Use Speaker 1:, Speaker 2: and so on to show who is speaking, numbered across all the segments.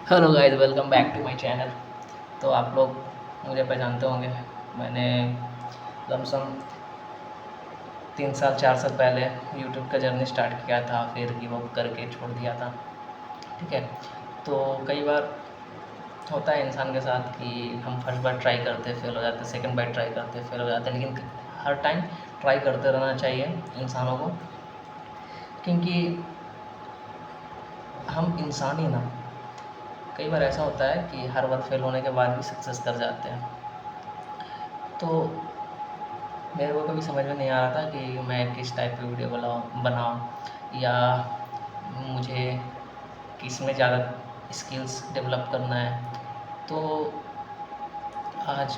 Speaker 1: Hello guys, welcome back to my channel. तो आप लोग मुझे पहचानते होंगे। मैंने लमसम 3 साल 4 साल पहले यूट्यूब का जर्नी स्टार्ट किया था, फिर गिव अप करके छोड़ दिया था। ठीक है। तो कई बार होता है इंसान के साथ कि हम फर्स्ट बार ट्राई करते फेल हो जाते, सेकंड बार ट्राई करते फेल हो जाते, लेकिन हर टाइम ट्राई करते रहना चाहिए इंसानों को, क्योंकि हम इंसान ही ना। कई बार ऐसा होता है कि हर बार फेल होने के बाद भी सक्सेस कर जाते हैं। तो मेरे को कभी समझ में नहीं आ रहा था कि मैं किस टाइप की वीडियो बनाऊँ या मुझे किस में ज़्यादा स्किल्स डेवलप करना है। तो आज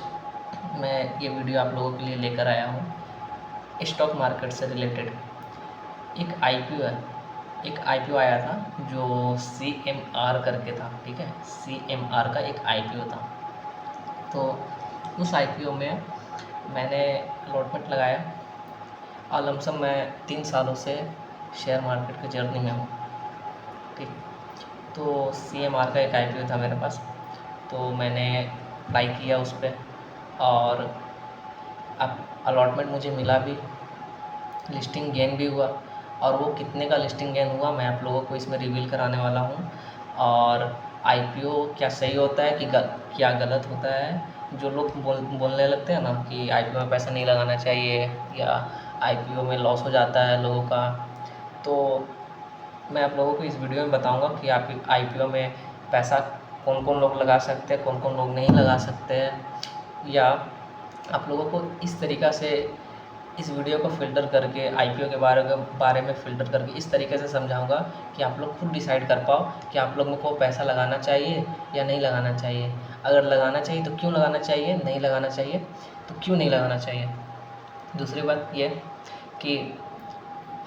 Speaker 1: मैं ये वीडियो आप लोगों के लिए लेकर आया हूँ स्टॉक मार्केट से रिलेटेड। एक आईपीओ है, एक आईपीओ आया था जो CMR करके था। ठीक है, CMR का एक आईपीओ था। तो उस आईपीओ में मैंने अलॉटमेंट लगाया और लमसम मैं 3 सालों से शेयर मार्केट की जर्नी में हूँ। ठीक। तो CMR का एक आईपीओ था मेरे पास, तो मैंने अप्लाई किया उस पर और अब अलॉटमेंट मुझे मिला भी, लिस्टिंग गेन भी हुआ। और वो कितने का लिस्टिंग गेन हुआ मैं आप लोगों को इसमें रिवील कराने वाला हूँ। और आईपीओ क्या सही होता है कि क्या गलत होता है। जो लोग बोलने लगते हैं ना कि आईपीओ में पैसा नहीं लगाना चाहिए या आईपीओ में लॉस हो जाता है लोगों का, तो मैं आप लोगों को इस वीडियो में बताऊंगा कि आप आईपीओ में पैसा कौन कौन लोग लगा सकते हैं, कौन कौन लोग नहीं लगा सकते हैं। या आप लोगों को इस तरीक़ा से इस वीडियो को फ़िल्टर करके आईपीओ के बारे में फ़िल्टर करके इस तरीके से समझाऊंगा कि आप लोग खुद डिसाइड कर पाओ कि आप लोगों को पैसा लगाना चाहिए या नहीं लगाना चाहिए। अगर लगाना चाहिए तो क्यों लगाना चाहिए, नहीं लगाना चाहिए तो क्यों नहीं लगाना चाहिए। दूसरी बात ये कि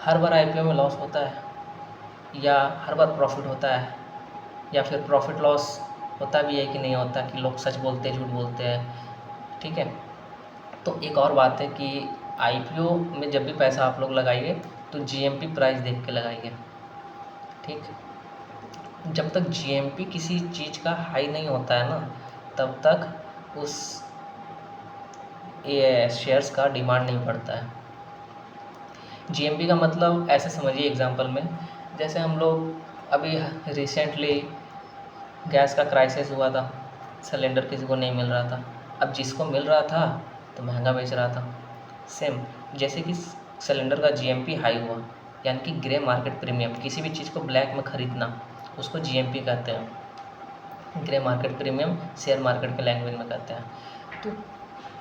Speaker 1: हर बार आईपीओ में लॉस होता है या हर बार प्रॉफिट होता है, या फिर प्रॉफिट लॉस होता भी है कि नहीं होता, कि लोग सच बोलते हैं झूठ बोलते हैं। ठीक है। तो एक और बात है कि आईपीओ में जब भी पैसा आप लोग लगाइए तो जीएमपी प्राइस देख के लगाइए। ठीक। जब तक जीएमपी किसी चीज़ का हाई नहीं होता है ना, तब तक उस शेयर्स का डिमांड नहीं बढ़ता है। जीएमपी का मतलब ऐसे समझिए एग्जांपल में, जैसे हम लोग अभी रिसेंटली गैस का क्राइसिस हुआ था, सिलेंडर किसी को नहीं मिल रहा था। अब जिसको मिल रहा था तो महंगा बेच रहा था। सेम जैसे कि सिलेंडर का जीएमपी हाई हुआ, यानी कि ग्रे मार्केट प्रीमियम, किसी भी चीज़ को ब्लैक में ख़रीदना उसको जीएमपी कहते हैं। Grey market premium share market के लैंग्वेज में कहते हैं। तो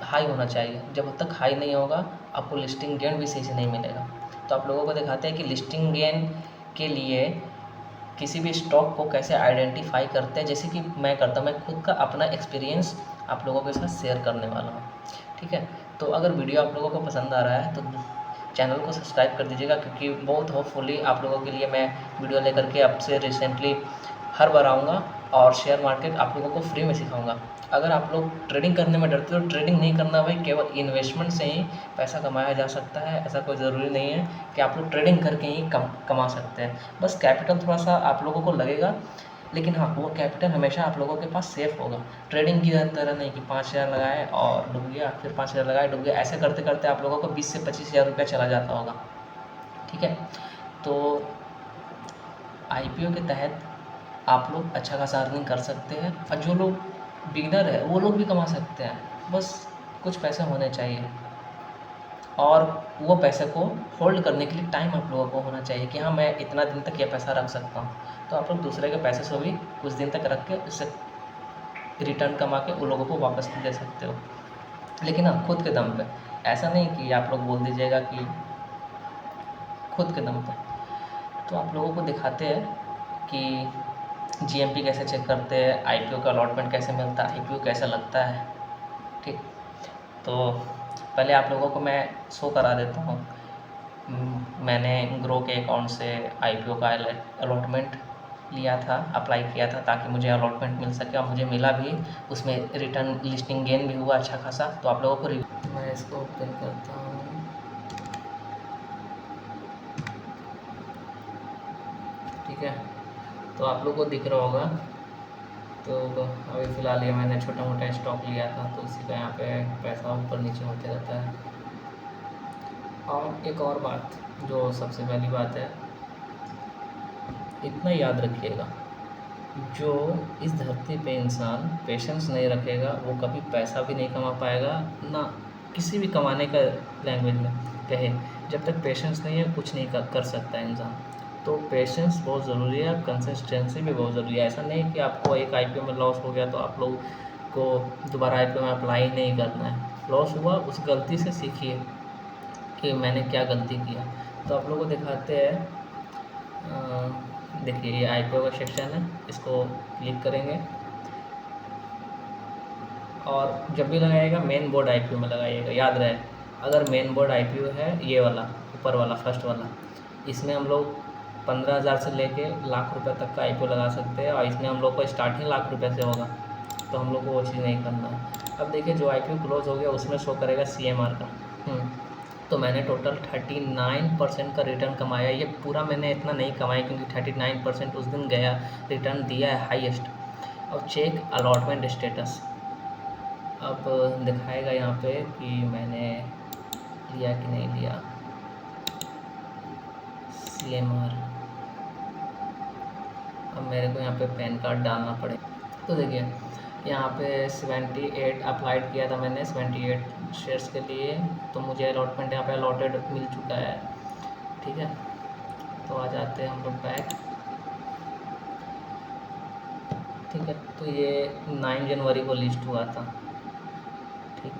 Speaker 1: हाई होना चाहिए, जब तक हाई नहीं होगा आपको लिस्टिंग गेन भी सही से नहीं मिलेगा। तो आप लोगों को दिखाते हैं कि लिस्टिंग गेन के लिए किसी भी स्टॉक को कैसे आइडेंटिफाई करते हैं, जैसे कि मैं करता हूँ। मैं खुद का अपना एक्सपीरियंस आप लोगों के साथ शेयर करने वाला हूँ। ठीक है। तो अगर वीडियो आप लोगों को पसंद आ रहा है तो चैनल को सब्सक्राइब कर दीजिएगा, क्योंकि बहुत होपफुली आप लोगों के लिए मैं वीडियो लेकर के अब से रिसेंटली हर बार आऊँगा और शेयर मार्केट आप लोगों को फ्री में सिखाऊंगा। अगर आप लोग ट्रेडिंग करने में डरते हो तो ट्रेडिंग नहीं करना भाई, केवल इन्वेस्टमेंट से ही पैसा कमाया जा सकता है। ऐसा कोई ज़रूरी नहीं है कि आप लोग ट्रेडिंग करके ही कमा सकते हैं। बस कैपिटल थोड़ा सा आप लोगों को लगेगा, लेकिन हाँ वो कैपिटल हमेशा आप लोगों के पास सेफ़ होगा। ट्रेडिंग की तरह नहीं कि 5,000 लगाए और डूब गया, फिर 5,000 लगाए डूब गया। ऐसे करते करते आप लोगों को 20 से 25,000 रुपया चला जाता होगा। ठीक है। तो आईपीओ के तहत आप लोग अच्छा खासा अर्निंग कर सकते हैं, और जो लोग बिगिनर है वो लोग भी कमा सकते हैं। बस कुछ पैसे होने चाहिए और वो पैसे को होल्ड करने के लिए टाइम आप लोगों को होना चाहिए कि हाँ मैं इतना दिन तक ये पैसा रख सकता हूँ। तो आप लोग दूसरे के पैसे से भी कुछ दिन तक रख के उससे रिटर्न कमा के उन लोगों को वापस दे सकते हो, लेकिन हाँ खुद के दम पे। ऐसा नहीं कि आप लोग बोल दीजिएगा कि खुद के दम पे। तो आप लोगों को दिखाते हैं कि जीएमपी कैसे चेक करते हैं, आईपीओ का अलॉटमेंट कैसे मिलता है, आईपीओ कैसा लगता है। ठीक। तो पहले आप लोगों को मैं शो करा देता हूँ। मैंने ग्रो के अकाउंट से आईपीओ का अलॉटमेंट लिया था, अप्लाई किया था ताकि मुझे अलॉटमेंट मिल सके, और मुझे मिला भी। उसमें रिटर्न लिस्टिंग गेन भी हुआ अच्छा खासा। तो आप लोगों को मैं इसको ओपन करता हूँ। ठीक है, तो आप लोग को दिख रहा होगा। तो अभी फ़िलहाल ये मैंने छोटा मोटा स्टॉक लिया था, तो उसी का यहाँ पे पैसा ऊपर नीचे होते रहता है। और एक और बात, जो सबसे पहली बात है, इतना याद रखिएगा, जो इस धरती पे इंसान पेशेंस नहीं रखेगा वो कभी पैसा भी नहीं कमा पाएगा, ना किसी भी कमाने का लैंग्वेज में कहे। जब तक पेशेंस नहीं है कुछ नहीं कर सकता है इंसान। तो पेशेंस बहुत ज़रूरी है, कंसिस्टेंसी भी बहुत ज़रूरी है। ऐसा नहीं कि आपको एक आईपीओ में लॉस हो गया तो आप लोग को दोबारा आईपीओ में अप्लाई नहीं करना है। लॉस हुआ, उस गलती से सीखिए कि मैंने क्या गलती किया। तो आप लोगों को दिखाते हैं, देखिए ये आईपीओ का सेक्शन है, इसको क्लिक करेंगे और जब भी लगाइएगा मेन बोर्ड आईपीओ में लगाइएगा। याद रहे, अगर मेन बोर्ड आईपीओ है ये वाला ऊपर वाला फर्स्ट वाला, इसमें हम लोग 15,000 से लेके लाख रुपए तक का आईपीओ लगा सकते हैं, और इसमें हम लोग को स्टार्टिंग लाख रुपए से होगा, तो हम लोग को वो चीज़ नहीं करना है। अब देखिए जो आईपीओ क्लोज हो गया उसमें शो करेगा सीएमआर का। तो मैंने टोटल 39% का रिटर्न कमाया। ये पूरा मैंने इतना नहीं कमाया क्योंकि 39% उस दिन गया, रिटर्न दिया है हाईएस्ट। अब चेक अलॉटमेंट स्टेटस, अब दिखाएगा यहाँ पे कि मैंने लिया कि नहीं लिया सीएमआर। अब मेरे को यहाँ पे पैन कार्ड डालना पड़ेगा। तो देखिए यहाँ पे 78 अप्लाइड किया था मैंने 78 शेयर्स के लिए, तो मुझे अलॉटमेंट यहाँ पे अलॉटेड मिल चुका है। ठीक है, तो आ जाते हैं हम लोग बैक। ठीक है, तो ये 9 जनवरी को लिस्ट हुआ था। ठीक,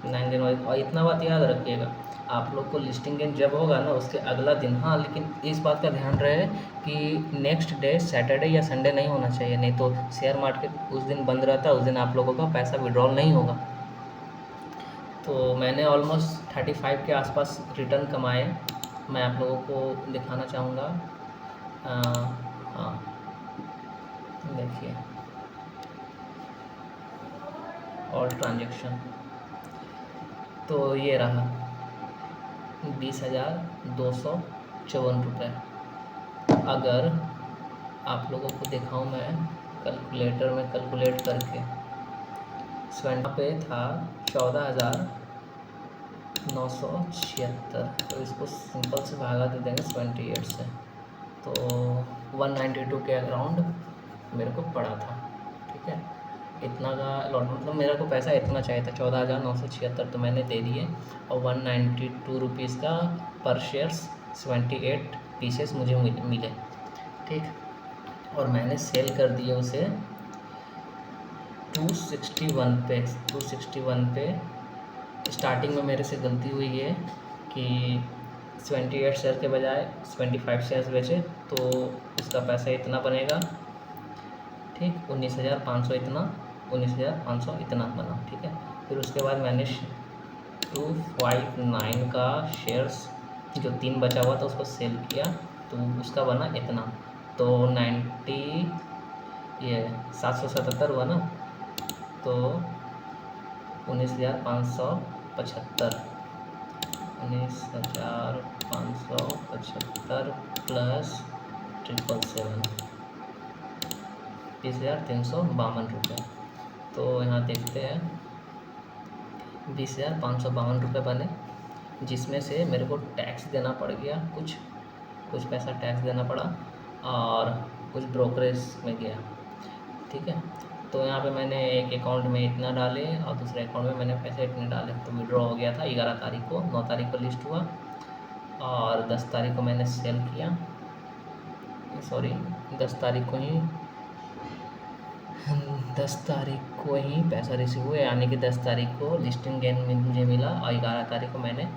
Speaker 1: 9 जनवरी। और इतना बात याद रखिएगा, आप लोग को लिस्टिंग गेन जब होगा ना उसके अगला दिन, हाँ लेकिन इस बात का ध्यान रहे कि नेक्स्ट डे सैटरडे या संडे नहीं होना चाहिए, नहीं तो शेयर मार्केट उस दिन बंद रहता है, उस दिन आप लोगों का पैसा विड्रॉल नहीं होगा। तो मैंने ऑलमोस्ट 35 के आसपास रिटर्न कमाए। मैं आप लोगों को दिखाना चाहूँगा। हाँ देखिए ऑल ट्रांजेक्शन, तो ये रहा 20,254 रुपये। अगर आप लोगों को दिखाऊं मैं कैलकुलेटर में कैलकुलेट करके, पे था 14,976, तो इसको सिंपल से भागा दे देंगे 78 से, तो 192 के अराउंड मेरे को पड़ा था। ठीक है, इतना का लॉट, मतलब मेरे को पैसा इतना चाहिए था 14,976, तो मैंने दे दिए, और 192 रुपीज़ का पर शेयर्स 78 पीसेस मुझे मिले। ठीक, और मैंने सेल कर दिए उसे 261 पे। स्टार्टिंग में मेरे से गलती हुई है कि 78 शेयर के बजाय 25 शेयर्स बेचे, तो इसका पैसा इतना बनेगा। ठीक, 19,500 इतना, 19,500 इतना बना। ठीक है, फिर उसके बाद मैंने 259 का शेयर्स जो 3 बचा हुआ था उसको सेल किया, तो उसका बना इतना, तो 777 हुआ ना, तो 19,575 प्लस 777 20,352 रुपये। तो यहाँ देखते हैं 20,552 रुपये बने, जिसमें से मेरे को टैक्स देना पड़ गया, कुछ पैसा टैक्स देना पड़ा, और कुछ ब्रोकरेज में गया। ठीक है, तो यहाँ पे मैंने एक अकाउंट में इतना डाले और दूसरे अकाउंट में मैंने पैसे इतने डाले, तो विड्रॉ हो गया था 11 तारीख को। 9 तारीख को लिस्ट हुआ और 10 तारीख को मैंने सेल किया, सॉरी 10 तारीख को ही पैसा रिसीव हुआ, यानी कि 10 तारीख को लिस्टिंग गेन मुझे मिला और 11 तारीख को मैंने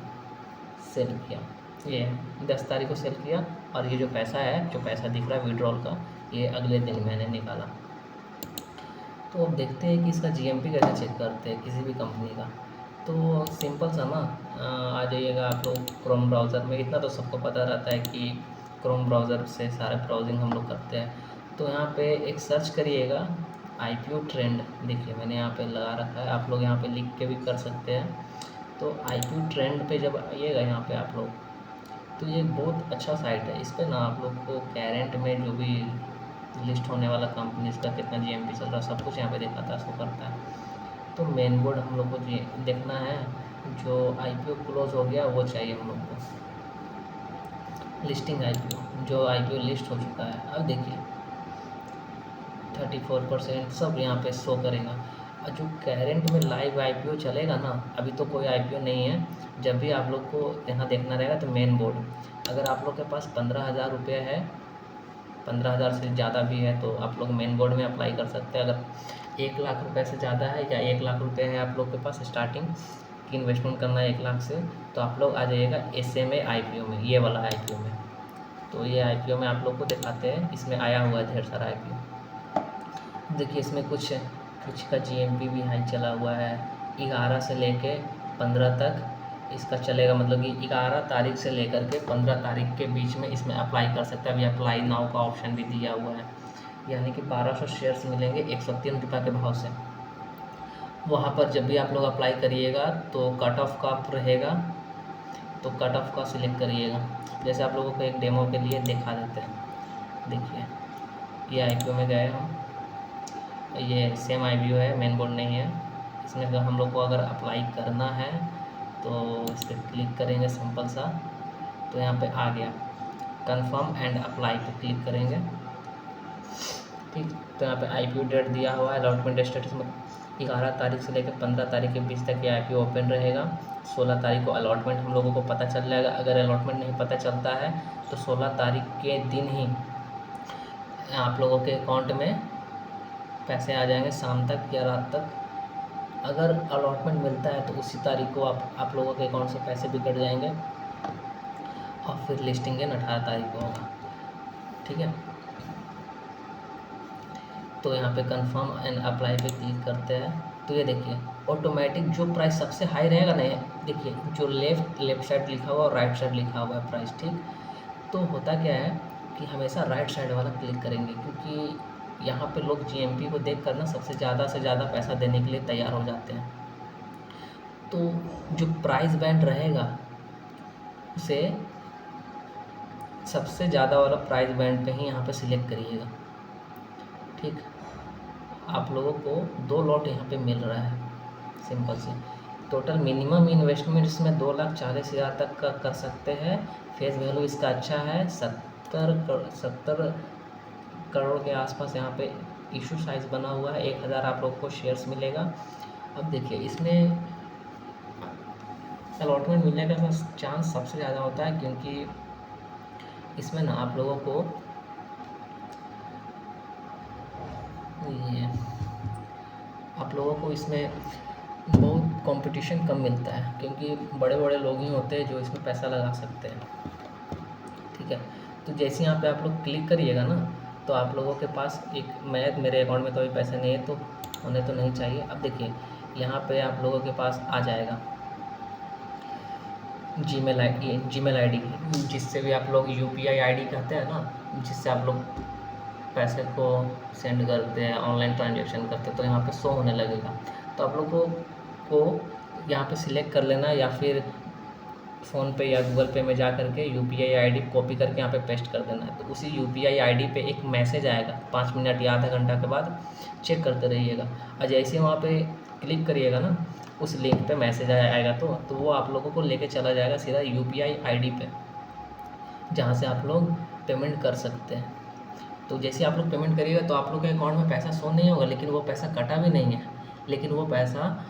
Speaker 1: सेल किया। ये 10 तारीख को सेल किया, और ये जो पैसा दिख रहा है विड्रॉल का, ये अगले दिन मैंने निकाला। तो अब देखते हैं कि इसका जीएमपी कैसे चेक करते हैं किसी भी कंपनी का। तो सिंपल सा ना, आ जाइएगा आप लोग क्रोम ब्राउज़र में। इतना तो सबको पता रहता है कि क्रोम ब्राउज़र से सारे ब्राउजिंग हम लोग करते हैं। तो यहाँ पे एक सर्च करिएगा आईपीओ ट्रेंड। देखिए मैंने यहाँ पे लगा रखा है, आप लोग यहाँ पे लिख के भी कर सकते हैं। तो आईपीओ ट्रेंड पे जब आइएगा यहाँ पे आप लोग, तो ये बहुत अच्छा साइट है। इस पे ना आप लोग को कैरेंट में जो भी लिस्ट होने वाला कंपनीज का कितना जीएमपी चल रहा है सब कुछ यहाँ पे दिखाता है, शो करता है। तो मेन बोर्ड हम लोग को देखना है, जो आईपीओ क्लोज हो गया वो चाहिए हम लोग को, लिस्टिंग आईपीओ जो आईपीओ लिस्ट हो चुका है। अब देखिए 34% सब यहाँ पे शो करेगा। और जो करेंट में लाइव आईपीओ चलेगा ना, अभी तो कोई आईपीओ नहीं है, जब भी आप लोग को यहाँ देखना रहेगा तो मेन बोर्ड, अगर आप लोग के पास 15,000 रुपये है, 15,000 से ज़्यादा भी है तो आप लोग मेन बोर्ड में अप्लाई कर सकते हैं। अगर 1 लाख रुपये से ज़्यादा है या 1 लाख रुपये है आप लोग के पास स्टार्टिंग की इन्वेस्टमेंट करना है 1 लाख से, तो आप लोग आ जाइएगा SMA आईपीओ में, ये वाला आईपीओ में। तो ये आईपीओ में आप लोग को दिखाते हैं, इसमें आया हुआ है ढेर सारा आईपीओ। देखिए इसमें कुछ का जीएमपी भी हाई चला हुआ है, 11 से लेके 15 तक इसका चलेगा, मतलब कि 11 तारीख से लेकर के 15 तारीख के बीच में इसमें अप्लाई कर सकते हैं। अभी अप्लाई नाउ का ऑप्शन भी दिया हुआ है, यानी कि 1200 शेयर्स मिलेंगे 103 रुपये के भाव से। वहाँ पर जब भी आप लोग अप्लाई करिएगा तो कट ऑफ का रहेगा, तो कट ऑफ का सिलेक्ट करिएगा। जैसे आप लोगों को एक डेमो के लिए दिखा देते हैं। देखिए ये आईपीओ में गए हम, ये सेम आईपीओ है, मेन बोर्ड नहीं है। इसमें अगर हम लोग को अगर अप्लाई करना है तो इस पर क्लिक करेंगे सिंपल सा, तो यहाँ पे आ गया कंफर्म एंड अप्लाई पे क्लिक करेंगे। ठीक, तो यहाँ पे आईपीओ डेट दिया हुआ है, अलॉटमेंट स्टेटस में 11 तारीख से लेकर 15 तारीख के बीच तक ये आईपीओ ओपन रहेगा। 16 तारीख को अलॉटमेंट हम लोगों को पता चल जाएगा। अगर अलॉटमेंट नहीं पता चलता है तो 16 तारीख के दिन ही आप लोगों के अकाउंट में पैसे आ जाएंगे, शाम तक या रात तक। अगर अलॉटमेंट मिलता है तो उसी तारीख को आप लोगों के अकाउंट से पैसे भी कट जाएंगे, और फिर लिस्टिंग 18 तारीख को होगा। ठीक है, तो यहाँ पे कंफर्म एंड अप्लाई पे क्लिक करते हैं। तो ये देखिए ऑटोमेटिक जो प्राइस सबसे हाई रहेगा ना, देखिए जो लेफ्ट साइड लिखा हुआ और राइट साइड लिखा हुआ है प्राइस। ठीक, तो होता क्या है कि हमेशा राइट साइड वाला क्लिक करेंगे, क्योंकि यहाँ पे लोग जीएमपी को देख कर ना सबसे ज़्यादा से ज़्यादा पैसा देने के लिए तैयार हो जाते हैं। तो जो प्राइस बैंड रहेगा उसे सबसे ज़्यादा वाला प्राइस बैंड पे ही यहाँ पे सिलेक्ट करिएगा। ठीक, आप लोगों को 2 लॉट यहाँ पे मिल रहा है सिंपल से। टोटल मिनिमम इन्वेस्टमेंट इसमें 2,40,000 तक का कर सकते हैं। फेस वैल्यू इसका अच्छा है, 70 करोड़ के आसपास यहाँ पे इशू साइज़ बना हुआ है। 1,000 आप लोग को शेयर्स मिलेगा। अब देखिए इसमें अलॉटमेंट मिलने का चांस सबसे ज़्यादा होता है, क्योंकि इसमें ना आप लोगों को इसमें बहुत कंपटीशन कम मिलता है, क्योंकि बड़े बड़े लोग ही होते हैं जो इसमें पैसा लगा सकते हैं। ठीक है, तो जैसे यहाँ पे आप लोग क्लिक करिएगा ना, तो आप लोगों के पास मेरे अकाउंट में तो अभी पैसे नहीं है, तो होने तो नहीं चाहिए। अब देखिए यहाँ पे आप लोगों के पास आ जाएगा जीमेल आईडी, जिससे भी आप लोग UPI आईडी कहते हैं ना, जिससे आप लोग पैसे को सेंड करते हैं, ऑनलाइन ट्रांजैक्शन करते हैं, तो यहाँ पे शो होने लगेगा। तो आप लोगों को यहाँ पे सिलेक्ट कर लेना, या फिर फ़ोनपे या गूगल पे में जा करके UPI आईडी कॉपी करके यहाँ पे पेस्ट कर देना है। तो उसी UPI आईडी पे एक मैसेज आएगा 5 मिनट या आधा घंटा के बाद, चेक करते रहिएगा। और जैसे वहाँ पे क्लिक करिएगा ना, उस लिंक पे मैसेज आएगा, तो वो आप लोगों को लेके चला जाएगा सीधा UPI आईडी पे, जहाँ से आप लोग पेमेंट कर सकते हैं। तो जैसे आप लोग पेमेंट करिएगा तो आप लोग के अकाउंट में पैसा शो नहीं होगा, लेकिन वो पैसा कटा भी नहीं है, लेकिन वो पैसा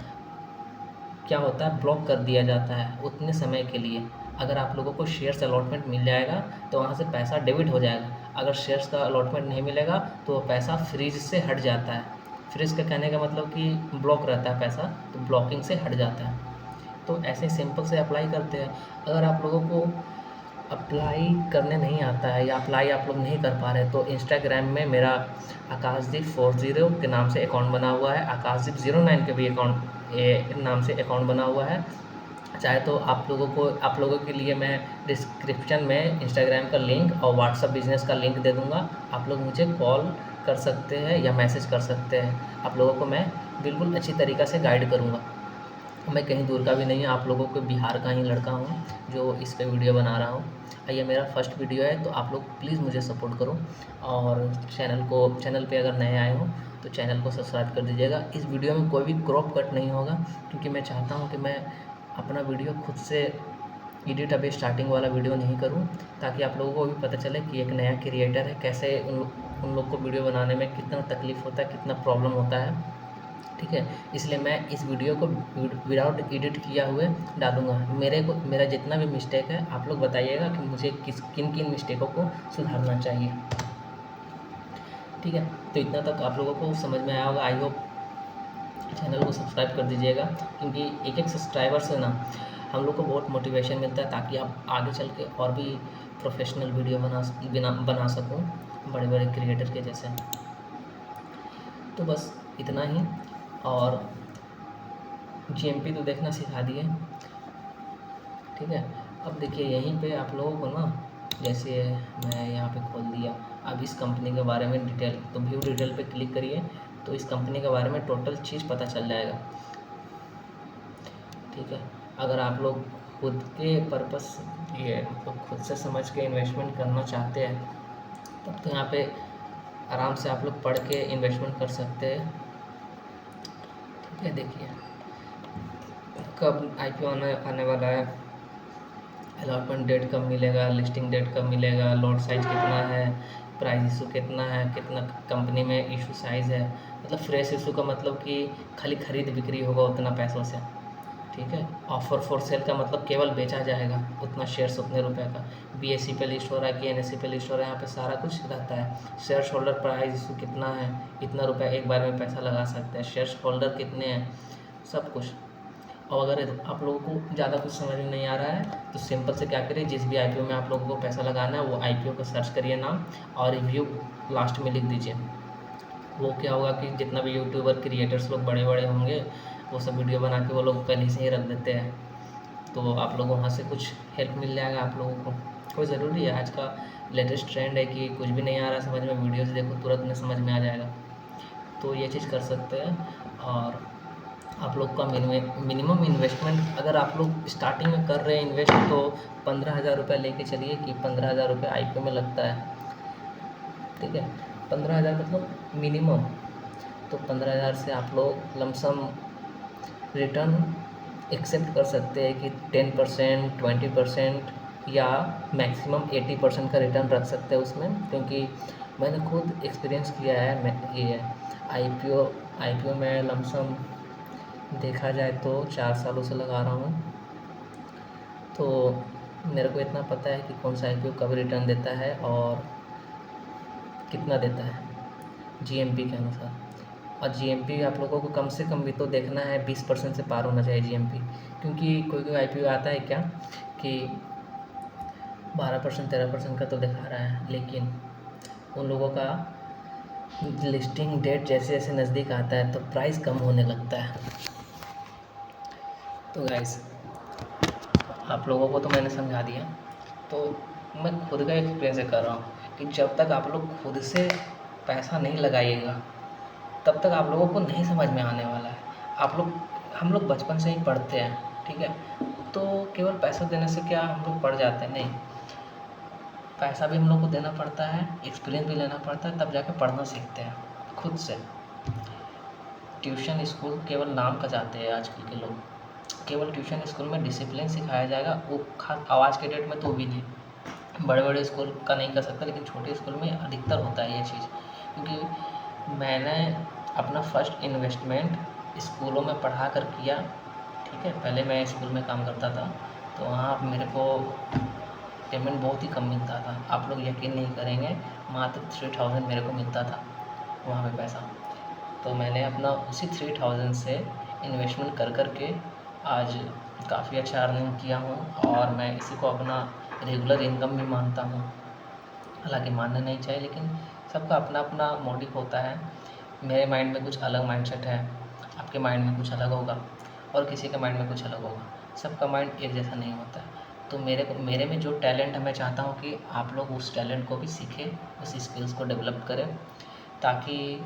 Speaker 1: क्या होता है, ब्लॉक कर दिया जाता है उतने समय के लिए। अगर आप लोगों को शेयर्स अलॉटमेंट मिल जाएगा तो वहाँ से पैसा डेबिट हो जाएगा। अगर शेयर्स का अलॉटमेंट नहीं मिलेगा तो वो पैसा फ्रीज से हट जाता है। फ्रीज का कहने का मतलब कि ब्लॉक रहता है पैसा, तो ब्लॉकिंग से हट जाता है। तो ऐसे सिंपल से अप्लाई करते हैं। अगर आप लोगों को अप्लाई करने नहीं आता है या अप्लाई आप लोग नहीं कर पा रहे, तो इंस्टाग्राम में मेरा आकाशदीप 40 के नाम से अकाउंट बना हुआ है, आकाशदीप 09 के भी नाम से अकाउंट बना हुआ है। चाहे तो आप लोगों के लिए मैं डिस्क्रिप्शन में इंस्टाग्राम का लिंक और व्हाट्सअप बिजनेस का लिंक दे दूँगा। आप लोग मुझे कॉल कर सकते हैं या मैसेज कर सकते हैं, आप लोगों को मैं बिल्कुल अच्छी तरीक़ा से गाइड करूँगा। मैं कहीं दूर का भी नहीं हूँ, आप लोगों के बिहार का ही लड़का हूँ जो इस पे वीडियो बना रहा हूँ। ये मेरा फर्स्ट वीडियो है, तो आप लोग प्लीज़ मुझे सपोर्ट करो और चैनल पे अगर नए आए हो तो चैनल को सब्सक्राइब कर दीजिएगा। इस वीडियो में कोई भी क्रॉप कट नहीं होगा, क्योंकि मैं चाहता हूँ कि मैं अपना वीडियो खुद से एडिट अभी स्टार्टिंग वाला वीडियो नहीं करूँ, ताकि आप लोगों को भी पता चले कि एक नया क्रिएटर है, कैसे उन लोग को वीडियो बनाने में कितना तकलीफ़ होता है, कितना प्रॉब्लम होता है। ठीक है, इसलिए मैं इस वीडियो को विदाउट एडिट किया हुए डालूँगा। मेरा जितना भी मिस्टेक है आप लोग बताइएगा कि मुझे किन किन मिस्टेकों को सुधारना चाहिए। ठीक है, तो इतना तक आप लोगों को समझ में आया होगा। आई होप चैनल को सब्सक्राइब कर दीजिएगा, क्योंकि एक एक सब्सक्राइबर से ना हम लोग को बहुत मोटिवेशन मिलता है, ताकि आप आगे चल के और भी प्रोफेशनल वीडियो बना सकूँ बड़े बड़े क्रिएटर के जैसे। तो बस इतना ही। और जीएमपी तो देखना सिखा दिए। ठीक है, अब देखिए यहीं पे आप लोगों को ना, जैसे मैं यहाँ पे खोल दिया, अब इस कंपनी के बारे में डिटेल, तो व्यू डिटेल पे क्लिक करिए तो इस कंपनी के बारे में टोटल चीज़ पता चल जाएगा। ठीक है, अगर आप लोग खुद के पर्पस ये तो खुद से समझ के इन्वेस्टमेंट करना चाहते हैं, तब तो यहाँ पे आराम से आप लोग पढ़ के इन्वेस्टमेंट कर सकते हैं। ठीक है, देखिए कब आईपीओ आने वाला है, अलॉटमेंट डेट कब मिलेगा, लिस्टिंग डेट कब मिलेगा, लॉट साइज़ कितना है, प्राइस इशू कितना है, कितना कंपनी में इशू साइज़ है, मतलब फ्रेश इशू का मतलब कि खाली खरीद बिक्री होगा उतना पैसों से। ठीक है, ऑफर फॉर सेल का मतलब केवल बेचा जाएगा उतना शेयर्स उतने रुपए का। बीएसई पे लिस्ट हो रहा है कि एनएसई पे लिस्ट हो रहा है, यहाँ पे सारा कुछ रहता है। शेयर होल्डर प्राइस इशू कितना है, इतना रुपया एक बार में पैसा लगा सकते हैं, शेयर होल्डर कितने हैं, सब कुछ। और अगर आप लोगों को ज़्यादा कुछ समझ में नहीं आ रहा है तो सिंपल से क्या करिए, जिस भी आईपीओ में आप लोगों को पैसा लगाना है वो आईपीओ को सर्च करिए नाम, और रिव्यू लास्ट में लिख दीजिए। वो क्या होगा कि जितना भी यूट्यूबर क्रिएटर्स लोग बड़े बड़े होंगे, वो सब वीडियो बना के वो लोग पहले से ही रख देते हैं, तो आप लोग वहाँ से कुछ हेल्प मिल जाएगा आप लोगों को। कोई ज़रूरी है, आज का लेटेस्ट ट्रेंड है कि कुछ भी नहीं आ रहा समझ में, वीडियो से देखो तुरंत में समझ में आ जाएगा, तो ये चीज़ कर सकते हैं। और आप लोग का मिनिमम इन्वेस्टमेंट अगर आप लोग स्टार्टिंग में कर रहे हैं इन्वेस्ट, तो 15,000 रुपये लेके चलिए कि 15,000 रुपये आईपीओ में लगता है। ठीक है, 15,000 मतलब मिनिमम, तो 15,000 से आप लोग लमसम रिटर्न एक्सेप्ट कर सकते हैं कि 10%, 20% या मैक्सिमम 80% का रिटर्न रख सकते हैं उसमें, क्योंकि मैंने खुद एक्सपीरियंस किया है। मैं ये आईपीओ में लमसम देखा जाए तो 4 सालों से लगा रहा हूँ, तो मेरे को इतना पता है कि कौन सा आईपीओ कब रिटर्न देता है और कितना देता है जीएमपी के अनुसार। और जीएमपी आप लोगों को कम से कम भी तो देखना है 20% से पार होना चाहिए जीएमपी, क्योंकि कोई कोई आईपीओ आता है क्या कि 12%, 13% का तो दिखा रहा है, लेकिन उन लोगों का लिस्टिंग डेट जैसे जैसे नज़दीक आता है तो प्राइस कम होने लगता है। तो गाइस आप लोगों को तो मैंने समझा दिया, तो मैं खुद का एक्सपीरियंस कर रहा हूँ कि जब तक आप लोग खुद से पैसा नहीं लगाइएगा तब तक आप लोगों को नहीं समझ में आने वाला है। हम लोग बचपन से ही पढ़ते हैं, ठीक है, तो केवल पैसा देने से क्या हम लोग पढ़ जाते हैं? नहीं, पैसा भी हम लोग को देना पड़ता है, एक्सपीरियंस भी लेना पड़ता है, तब जाकर पढ़ना सीखते हैं खुद से। ट्यूशन स्कूल केवल नाम का जाते हैं आजकल के लोग, केवल ट्यूशन स्कूल में डिसिप्लिन सिखाया जाएगा, वो खास आवाज़ के डेट में तो भी नहीं, बड़े बड़े स्कूल का नहीं कर सकता, लेकिन छोटे स्कूल में अधिकतर होता है ये चीज़। क्योंकि मैंने अपना फर्स्ट इन्वेस्टमेंट स्कूलों में पढ़ा कर किया। ठीक है, पहले मैं स्कूल में काम करता था, तो वहाँ मेरे को पेमेंट बहुत ही कम मिलता था। आप लोग यकीन नहीं करेंगे, मात्र 3,000 मेरे को मिलता था वहाँ पे पैसा। तो मैंने अपना उसी 3,000 से इन्वेस्टमेंट कर के आज काफ़ी अच्छा अर्निंग किया हूँ, और मैं इसी को अपना रेगुलर इनकम भी मानता हूँ। हालांकि मानना नहीं चाहिए, लेकिन सबका अपना अपना मोटिव होता है। मेरे माइंड में कुछ अलग माइंडसेट है, आपके माइंड में कुछ अलग होगा, और किसी के माइंड में कुछ अलग होगा। सबका माइंड एक जैसा नहीं होता है। तो मेरे में जो टैलेंट है, मैं चाहता हूँ कि आप लोग उस टैलेंट को भी सीखें, उस स्किल्स को डेवलप करें, ताकि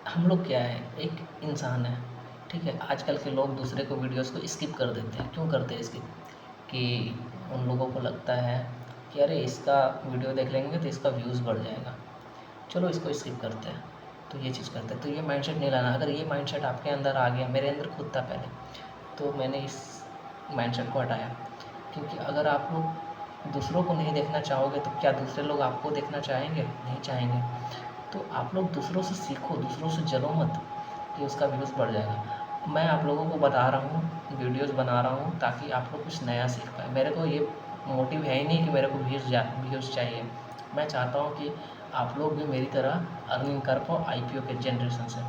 Speaker 1: हम लोग क्या है, एक इंसान है, ठीक है। आजकल के लोग दूसरे को वीडियोस को स्किप कर देते हैं। क्यों करते हैं स्किप? कि उन लोगों को लगता है कि अरे इसका वीडियो देख लेंगे तो इसका व्यूज़ बढ़ जाएगा, चलो इसको स्किप करते हैं, तो ये चीज़ करते हैं। तो ये माइंडसेट नहीं लाना। अगर ये माइंडसेट आपके अंदर आ गया, मेरे अंदर खुद था पहले, तो मैंने इस माइंडसेट को हटाया। क्योंकि अगर आप लोग दूसरों को नहीं देखना चाहोगे तो क्या दूसरे लोग आपको देखना चाहेंगे? नहीं चाहेंगे। तो आप लोग दूसरों से सीखो, दूसरों से जलो मत कि उसका व्यूज़ बढ़ जाएगा। मैं आप लोगों को बता रहा हूँ, वीडियोज़ बना रहा हूँ ताकि आप लोग कुछ नया सीख पाएँ। मेरे को ये मोटिव है ही नहीं कि मेरे को व्यूज़ चाहिए। मैं चाहता हूँ कि आप लोग भी मेरी तरह अर्निंग कर पाओ आईपीओ के जनरेशन से।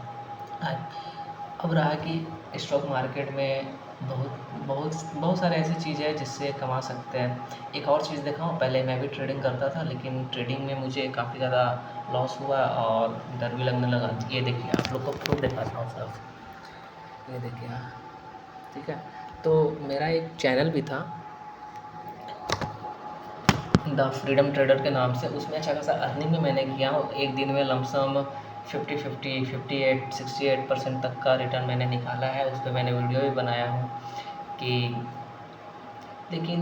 Speaker 1: अब रहा कि स्टॉक मार्केट में बहुत बहुत बहुत सारे ऐसी चीज़ें हैं जिससे कमा सकते हैं। एक और चीज़ दिखाऊँ, पहले मैं भी ट्रेडिंग करता था, लेकिन ट्रेडिंग में मुझे काफ़ी ज़्यादा लॉस हुआ और डर भी लगने लगा। ये देखिए, आप लोग को प्रूफ दिखाता हूँ साहब, ये देखिए। ठीक है, तो मेरा एक चैनल भी था द फ्रीडम ट्रेडर के नाम से। उसमें अच्छा खासा अर्निंग भी मैंने किया। एक दिन में लमसम 68% तक का रिटर्न मैंने निकाला है। उस पर मैंने वीडियो भी बनाया हूँ कि, लेकिन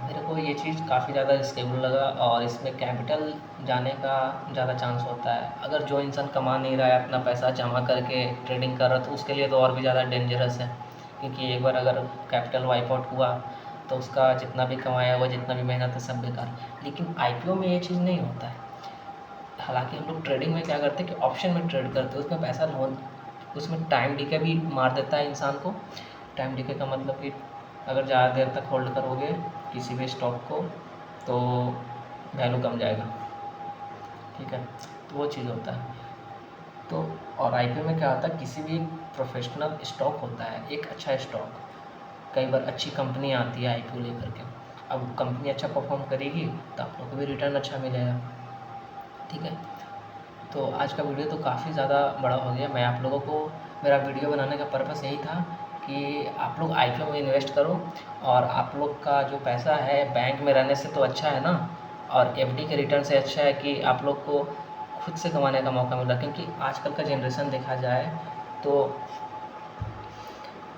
Speaker 1: मेरे को ये चीज़ काफ़ी ज़्यादा रिस्केबल लगा और इसमें कैपिटल जाने का ज़्यादा चांस होता है। अगर जो इंसान कमा नहीं रहा है, अपना पैसा जमा करके ट्रेडिंग कर रहा है, तो उसके लिए तो और भी ज़्यादा डेंजरस है। क्योंकि एक बार अगर कैपिटल वाइप आउट हुआ तो उसका जितना भी कमाया हुआ, जितना भी मेहनत है, सब बेकार। लेकिन आईपीओ में ये चीज़ नहीं होता है। हालांकि हम लोग ट्रेडिंग में क्या करते हैं कि ऑप्शन में ट्रेड करते हैं, उसमें पैसा उसमें टाइम डीके भी मार देता है इंसान को। टाइम डीके का मतलब कि अगर ज़्यादा देर तक होल्ड करोगे किसी भी स्टॉक को तो वैल्यू कम जाएगा। ठीक है, तो वो चीज़ होता है। तो और आईपीओ में क्या होता है, किसी भी प्रोफेशनल स्टॉक होता है, एक अच्छा स्टॉक, कई बार अच्छी कंपनी आती है आईपीओ लेकर के। अब कंपनी अच्छा परफॉर्म करेगी तो आप लोग को भी रिटर्न अच्छा मिलेगा। ठीक है, तो आज का वीडियो तो काफ़ी ज़्यादा बड़ा हो गया। मैं आप लोगों को, मेरा वीडियो बनाने का पर्पस यही था कि आप लोग आईपीओ में इन्वेस्ट करो, और आप लोग का जो पैसा है बैंक में रहने से तो अच्छा है ना, और एफडी के रिटर्न से अच्छा है कि आप लोग को खुद से कमाने का मौका मिल रहा है। क्योंकि आजकल का जनरेशन देखा जाए तो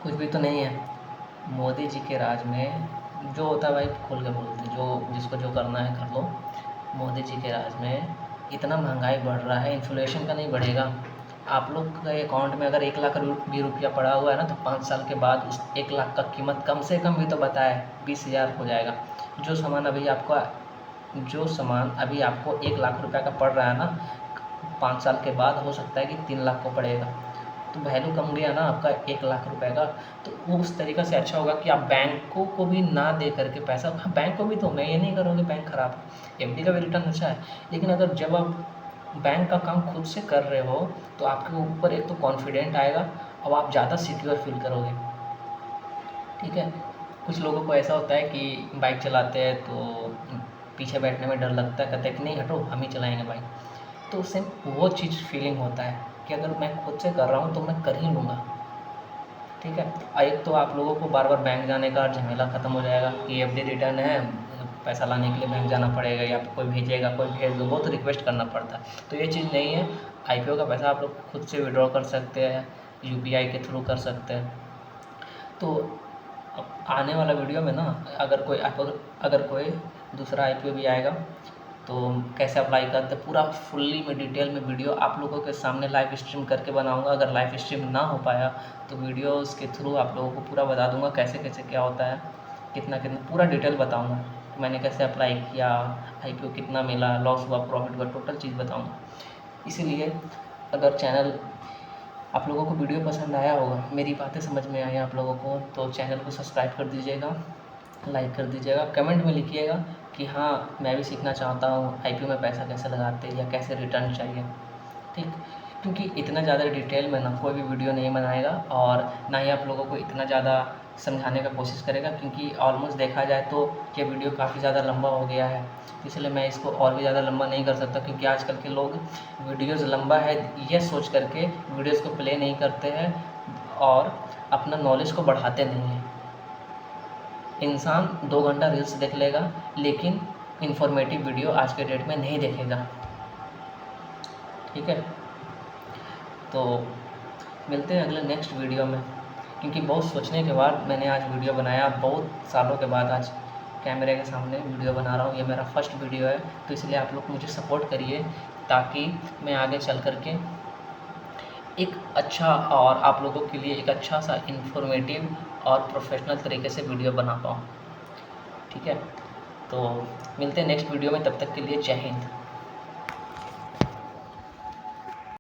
Speaker 1: कुछ भी तो नहीं है। मोदी जी के राज में जो होता है भाई खोल के बोलते, जो जिसको जो करना है कर लो। मोदी जी के राज में इतना महंगाई बढ़ रहा है, इन्फ्लेशन का नहीं बढ़ेगा। आप लोग के अकाउंट में अगर 1 लाख भी रुपया पड़ा हुआ है ना, तो 5 साल के बाद उस 1 लाख का कीमत कम से कम भी तो बताए 20,000 हो जाएगा। जो सामान अभी आपको 1 लाख रुपये का पड़ रहा है ना, 5 साल के बाद हो सकता है कि 3 लाख को पड़ेगा। तो वैल्यू कम गया ना आपका 1 लाख रुपए का। तो वो उस तरीक़े से अच्छा होगा कि आप बैंकों को भी ना दे करके पैसा, हाँ बैंक को भी, तो मैं ये नहीं करूँगी बैंक ख़राब, एफडी का भी रिटर्न अच्छा है। लेकिन अगर जब आप बैंक का काम खुद से कर रहे हो तो आपके ऊपर एक तो कॉन्फिडेंट आएगा और आप ज़्यादा सिक्योर फील करोगे। ठीक है, कुछ लोगों को ऐसा होता है कि बाइक चलाते हैं तो पीछे बैठने में डर लगता है, कहते हैं कि नहीं हटो हम ही चलाएँगे बाइक। तो सेम वो चीज़ फीलिंग होता है कि अगर मैं खुद से कर रहा हूँ तो मैं कर ही लूँगा। ठीक है, एक तो आप लोगों को बार बार बैंक जाने का झमेला ख़त्म हो जाएगा कि एफडी रिटर्न है, पैसा लाने के लिए बैंक जाना पड़ेगा, या कोई भेजेगा, कोई भेज दो, बहुत रिक्वेस्ट करना पड़ता है। तो ये चीज़ नहीं है। आईपीओ का पैसा आप लोग खुद से विड्रॉ कर सकते हैं, यूपीआई के थ्रू कर सकते हैं। तो आने वाला वीडियो में ना, अगर कोई दूसरा आईपीओ भी आएगा तो कैसे अप्लाई करते पूरा फुल्ली में डिटेल में वीडियो आप लोगों के सामने लाइव स्ट्रीम करके बनाऊंगा। अगर लाइव स्ट्रीम ना हो पाया तो वीडियोस के थ्रू आप लोगों को पूरा बता दूंगा कैसे कैसे क्या होता है, कितना कितना पूरा डिटेल बताऊंगा कि मैंने कैसे अप्लाई किया, आईपीओ कितना मिला, लॉस हुआ, प्रॉफिट हुआ, टोटल चीज़ बताऊँगा। इसीलिए अगर चैनल आप लोगों को वीडियो पसंद आया होगा, मेरी बातें समझ में आई आप लोगों को, तो चैनल को सब्सक्राइब कर दीजिएगा, लाइक कर दीजिएगा, कमेंट में लिखिएगा कि हाँ मैं भी सीखना चाहता हूँ आईपीओ में पैसा कैसे लगाते हैं या कैसे रिटर्न चाहिए। ठीक, क्योंकि इतना ज़्यादा डिटेल में ना कोई भी वीडियो नहीं बनाएगा और ना ही आप लोगों को इतना ज़्यादा समझाने का कोशिश करेगा, क्योंकि ऑलमोस्ट देखा जाए तो ये वीडियो काफ़ी ज़्यादा लंबा हो गया है। इसलिए मैं इसको और भी ज़्यादा लंबा नहीं कर सकता, क्योंकि आजकल के लोग वीडियोज़ लंबा है ये सोच करके वीडियोज़ को प्ले नहीं करते हैं और अपना नॉलेज को बढ़ाते नहीं हैं। इंसान 2 घंटा रील्स देख लेगा लेकिन इन्फॉर्मेटिव वीडियो आज के डेट में नहीं देखेगा। ठीक है, तो मिलते हैं अगले नेक्स्ट वीडियो में, क्योंकि बहुत सोचने के बाद मैंने आज वीडियो बनाया, बहुत सालों के बाद आज कैमरे के सामने वीडियो बना रहा हूँ। ये मेरा फर्स्ट वीडियो है, तो इसलिए आप लोग मुझे सपोर्ट करिए ताकि मैं आगे चल कर के एक अच्छा और आप लोगों के लिए एक अच्छा सा इन्फॉर्मेटिव और प्रोफेशनल तरीके से वीडियो बना पाऊँ। ठीक है, तो मिलते हैं नेक्स्ट वीडियो में, तब तक के लिए जय हिंद।